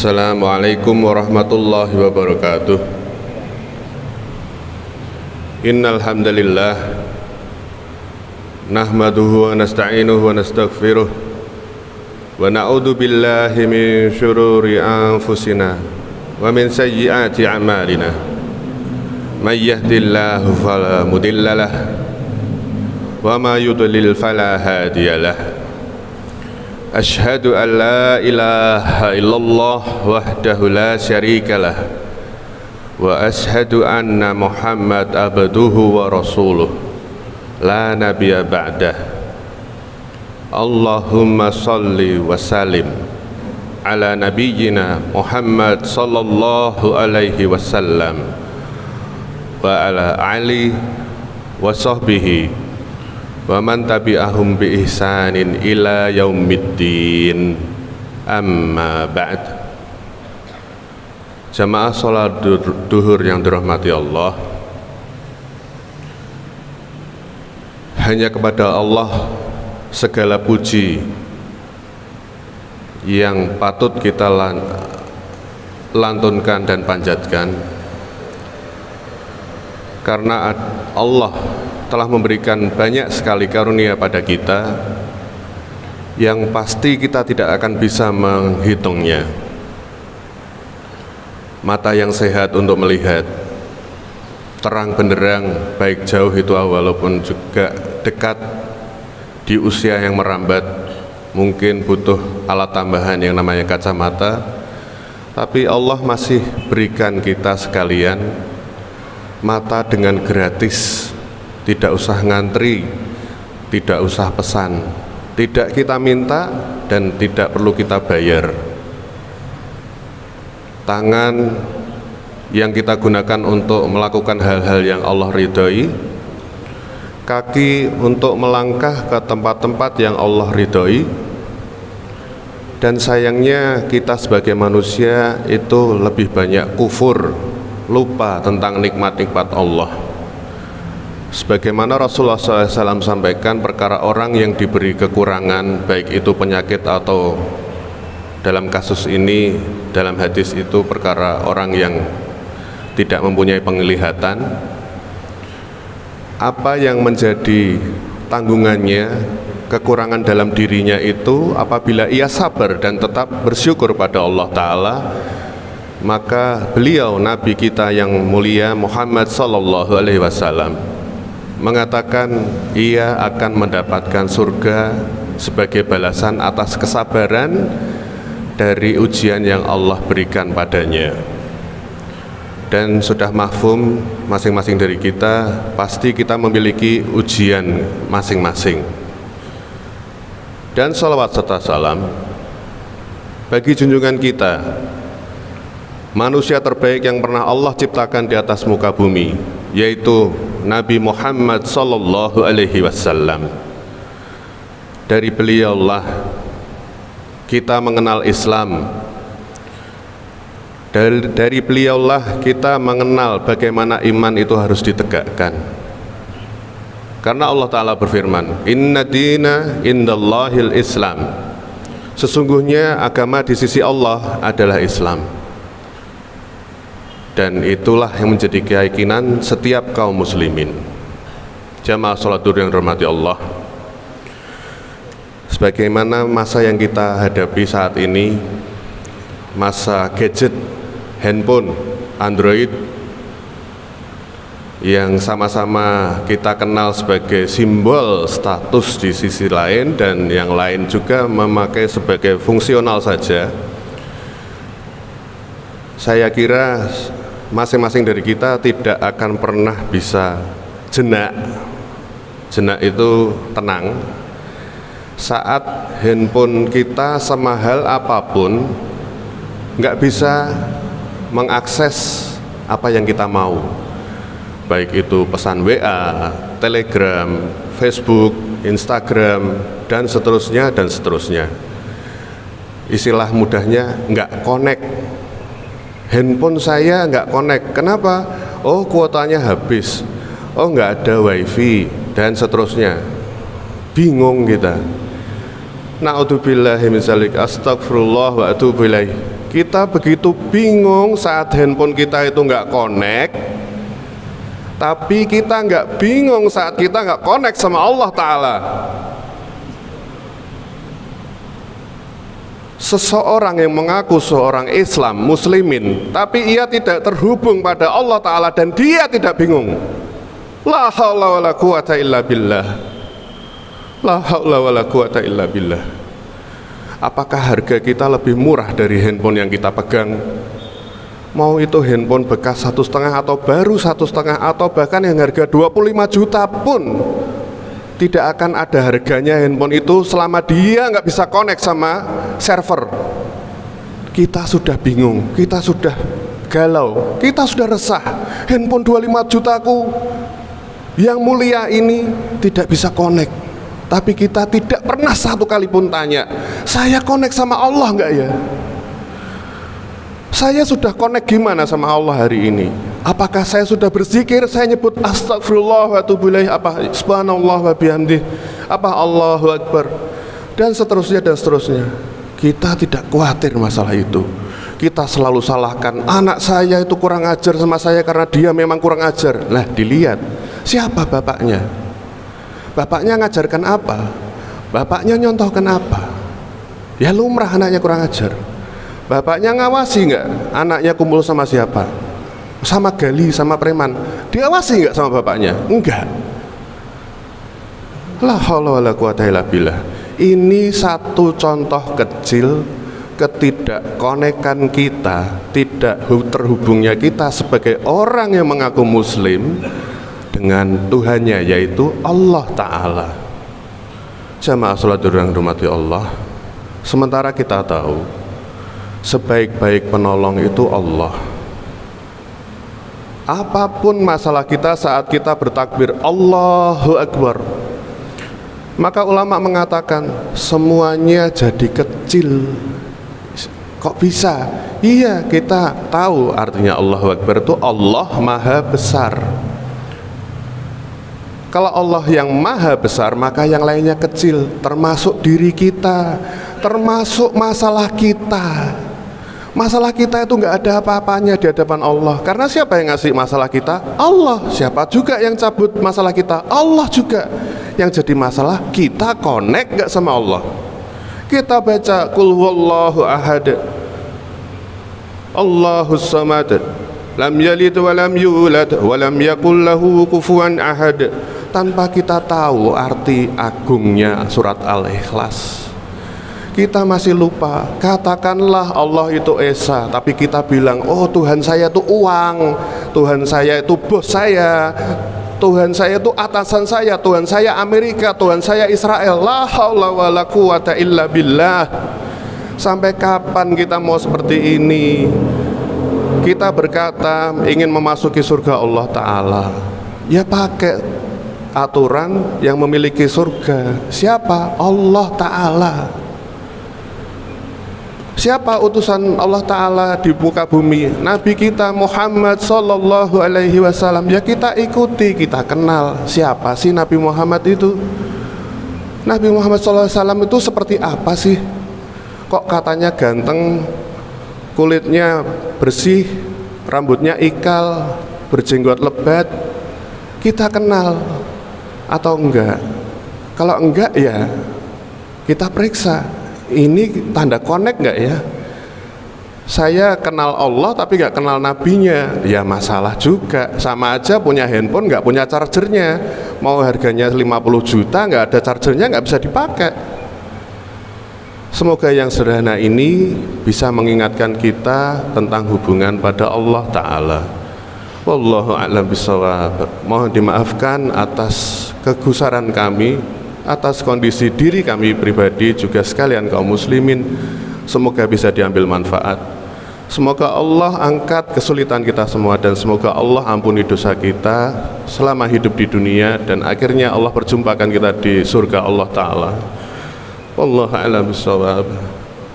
Assalamualaikum warahmatullahi wabarakatuh. Innal hamdalillah nahmaduhu wa nasta'inuhu wa nastaghfiruh wa na'udzu billahi min syururi anfusina wa min sayyiati a'malina. May yahdihillahu fala mudhillalah wa may yudlil fala hadiyalah. Ashhadu an la ilaha illallah wahdahu la syarikalah wa ashhadu anna Muhammad abduhu wa rasuluh la nabiyya ba'dah. Allahumma salli wa sallim ala nabiyyina Muhammad sallallahu alaihi wasallam wa ala ali wa sahbihi wa man tabi'ahum bi ihsanin ila yaumiddin. Amma ba'd. Jamaah salat duhur yang dirahmati Allah, hanya kepada Allah segala puji yang patut kita lantunkan dan panjatkan, karena Allah telah memberikan banyak sekali karunia pada kita yang pasti kita tidak akan bisa menghitungnya. Mata yang sehat untuk melihat, terang benderang baik jauh itu walaupun juga dekat, di usia yang merambat mungkin butuh alat tambahan yang namanya kacamata, tapi Allah masih berikan kita sekalian mata dengan gratis. Tidak usah ngantri, tidak usah pesan, tidak kita minta dan tidak perlu kita bayar. Tangan yang kita gunakan untuk melakukan hal-hal yang Allah ridhoi, kaki untuk melangkah ke tempat-tempat yang Allah ridhoi, dan sayangnya kita sebagai manusia itu lebih banyak kufur, lupa tentang nikmat-nikmat Allah. Sebagaimana Rasulullah SAW sampaikan, perkara orang yang diberi kekurangan, baik itu penyakit atau dalam kasus ini, dalam hadis itu perkara orang yang tidak mempunyai penglihatan, apa yang menjadi tanggungannya, kekurangan dalam dirinya itu, apabila ia sabar dan tetap bersyukur pada Allah Ta'ala, maka beliau, Nabi kita yang mulia Muhammad Sallallahu Alaihi Wasallam mengatakan ia akan mendapatkan surga sebagai balasan atas kesabaran dari ujian yang Allah berikan padanya. Dan sudah mafhum masing-masing dari kita, pasti kita memiliki ujian masing-masing. Dan salawat serta salam bagi junjungan kita, manusia terbaik yang pernah Allah ciptakan di atas muka bumi, yaitu Nabi Muhammad sallallahu alaihi wasallam. Dari beliaulah kita mengenal Islam. Dari beliaulah kita mengenal bagaimana iman itu harus ditegakkan. Karena Allah Ta'ala berfirman, Inna dina indallahil Islam. Sesungguhnya agama di sisi Allah adalah Islam. Dan itulah yang menjadi keyakinan setiap kaum muslimin. Jamaah salat duhur yang dirahmati Allah, sebagaimana masa yang kita hadapi saat ini, masa gadget, handphone, Android, yang sama-sama kita kenal sebagai simbol status di sisi lain, dan yang lain juga memakai sebagai fungsional saja. Saya kira masing-masing dari kita tidak akan pernah bisa jenak itu tenang saat handphone kita semahal apapun nggak bisa mengakses apa yang kita mau, baik itu pesan WA, Telegram, Facebook, Instagram, dan seterusnya dan seterusnya. Istilah mudahnya nggak connect. Handphone saya nggak connect. Kenapa? Oh, kuotanya habis. Oh, nggak ada wifi, dan seterusnya. Bingung kita. Na'udzubillahi min dzalik, astagfirullah wa atubu ilaih. Kita begitu bingung saat handphone kita itu nggak connect, tapi kita nggak bingung saat kita nggak connect sama Allah Ta'ala. Seseorang yang mengaku seorang Islam, muslimin, tapi ia tidak terhubung pada Allah Ta'ala dan dia tidak bingung. La haula wala quwata illa billah. La haula wala quwata illa billah. Apakah harga kita lebih murah dari handphone yang kita pegang? Mau itu handphone bekas 1,5 atau baru 1,5 atau bahkan yang harga 25 juta pun tidak akan ada harganya handphone itu selama dia nggak bisa connect sama server. Kita sudah bingung, kita sudah galau, kita sudah resah. Handphone 25 jutaku yang mulia ini tidak bisa connect. Tapi kita tidak pernah satu kali pun tanya, saya connect sama Allah enggak ya? Saya sudah connect gimana sama Allah hari ini? Apakah saya sudah berzikir, saya nyebut astagfirullah wa atubu ilaih, apa subhanallah wa bihamdih, apa Allahu akbar, dan seterusnya dan seterusnya. Kita tidak khawatir masalah itu. Kita selalu salahkan, anak saya itu kurang ajar sama saya karena dia memang kurang ajar. Lah dilihat, siapa bapaknya? Bapaknya ngajarkan apa? Bapaknya nyontohkan apa? Ya lumrah anaknya kurang ajar. Bapaknya ngawasi nggak anaknya kumpul sama siapa? Sama gali, sama preman. Diawasi nggak sama bapaknya? Enggak. La haula wala quwata illa billah. Ini satu contoh kecil ketidakkonekan kita, tidak terhubungnya kita sebagai orang yang mengaku muslim dengan Tuhannya, yaitu Allah Ta'ala. Jamaah salat yang dirahmati Allah, sementara kita tahu sebaik-baik penolong itu Allah. Apapun masalah kita saat kita bertakbir Allahu Akbar, maka ulama mengatakan semuanya jadi kecil. Kok bisa? Iya, kita tahu artinya Allahu Akbar itu Allah Maha Besar. Kalau Allah yang maha besar, maka yang lainnya kecil, termasuk diri kita, termasuk masalah kita. Masalah kita itu nggak ada apa-apanya di hadapan Allah. Karena siapa yang ngasih masalah kita? Allah. Siapa juga yang cabut masalah kita? Allah juga. Yang jadi masalah, kita connect nggak sama Allah? Kita baca Qul huwallahu ahad, Allahus samad, lam yalid wa lam yulad wa lam yakul lahu kufuwan ahad, tanpa kita tahu arti agungnya surat Al-Ikhlas. Kita masih lupa. Katakanlah Allah itu Esa, tapi kita bilang, oh Tuhan saya itu uang, Tuhan saya itu bos saya, Tuhan saya itu atasan saya, Tuhan saya Amerika, Tuhan saya Israel. La haula wala quwata illa billah. Sampai kapan kita mau seperti ini? Kita berkata ingin memasuki surga Allah Ta'ala, ya pakai aturan yang memiliki surga. Siapa? Allah Ta'ala. Siapa utusan Allah Ta'ala di muka bumi? Nabi kita Muhammad Sallallahu Alaihi Wasallam. Ya kita ikuti, kita kenal siapa sih Nabi Muhammad itu. Nabi Muhammad Sallallahu Alaihi Wasallam itu seperti apa sih? Kok katanya ganteng, kulitnya bersih, rambutnya ikal, berjenggot lebat. Kita kenal atau enggak? Kalau enggak ya kita periksa, ini tanda connect enggak ya? Saya kenal Allah tapi enggak kenal nabinya, ya masalah juga. Sama aja punya handphone enggak punya chargernya, mau harganya 50 juta enggak ada chargernya, enggak bisa dipakai. Semoga yang sederhana ini bisa mengingatkan kita tentang hubungan pada Allah Ta'ala. Wallahu a'lam bishawab. Mohon dimaafkan atas kegusaran kami, atas kondisi diri kami pribadi, juga sekalian kaum muslimin. Semoga bisa diambil manfaat. Semoga Allah angkat kesulitan kita semua, dan semoga Allah ampuni dosa kita selama hidup di dunia, dan akhirnya Allah perjumpakan kita di surga Allah Ta'ala. Wallahu a'lam bishawab.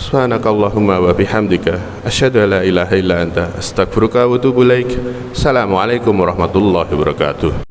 Subhanakallahumma wa bihamdika asyhadu an la ilaha illa anta astaghfiruka wa atubu ilaik. Assalamualaikum warahmatullahi wabarakatuh.